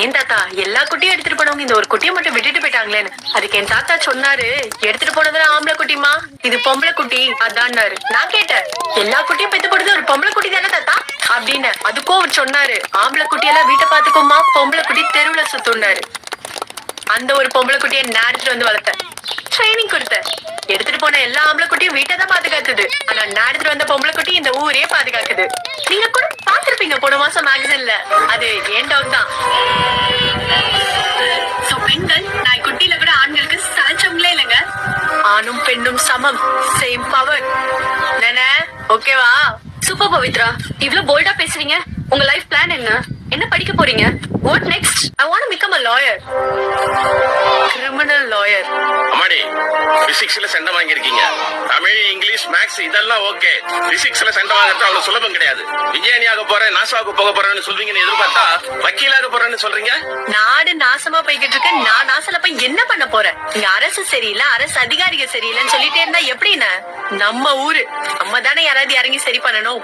ஏன் தாத்தா எல்லா குட்டியும் எடுத்துட்டு போனவங்க இந்த ஒரு குட்டியை மட்டும் விட்டுட்டு போயிட்டாங்களேன்னு. அதுக்கு என் தாத்தா சொன்னாரு, எடுத்துட்டு போனதுல ஆம்பளை குட்டிமா, இது பொம்பளை குட்டி அதான்னாரு. நான் கேட்டேன், எல்லா குட்டியும் பெத்து போடுறது ஒரு பொம்பளை குட்டி தானே தாத்தா அப்படின்னு. அதுக்கும் அவர் சொன்னாரு, ஆம்பளை குட்டியெல்லாம் வீட்டை பாத்துக்கோமா, பொம்பளை குட்டி தெருவுல சுத்துனாரு. அந்த ஒரு பொம்பளை குட்டியை நான் எடுத்துட்டு வந்து வளர்த்தேன், ட்ரைனிங் கொடுத்தேன். எடுத்துட்டு போன எல்லா ஆம்பளை குட்டியும் வீட்டை தான் பாதுகாத்துது. ஆனா நான் எடுத்துட்டு வந்த பொம்பளை குட்டி இந்த ஊரே பாதுகாக்குது. நீங்க கூட பாத்திருப்பீங்க போன மாசம் மேகசின்ல. அது ஏன் டாக் தான். பெண்கள் நாய்க்குட்டியில கூட ஆண்களுக்கு சலைச்சவங்களே இல்லைங்க. ஆணும் பெண்ணும் சமம், சேம் பவர். ஓகேவா? சூப்பர் பவித்ரா, இவ்ளோ போல்டா பேசுறீங்க. உங்க லைஃப் பிளான் என்ன? என்ன படிக்க போறீங்க? What next? I want to become a lawyer. Criminal lawyer. அம்மாடி, பிசிக்ஸ்ல சண்டை வாங்கியிருக்கீங்க. தமிழ், இங்கிலீஷ், மேக்ஸ் இதெல்லாம் ஓகே. பிசிக்ஸ்ல சண்டை வாங்குறது அவ்வளவு சுலபம் கிடையாது. விஞ்ஞானியாக போறேன், நாசாவுக்கு போக போறேன்னு சொல்வீங்கன்னு எதிர்பார்த்தா வக்கீலாக போறேன்னு சொல்றீங்க. நாடு நாசமா போய்கிட்டு இருக்கு. நான் நாசல போய் என்ன பண்ண போறேன்? இங்க அரசு சரியில்லை, அரசு அதிகாரிகள் சரியில்லைன்னு சொல்லிட்டே இருந்தா எப்படின்னு? நம்ம ஊரு நம்ம தானே யாராவது இறங்கி சரி பண்ணணும்.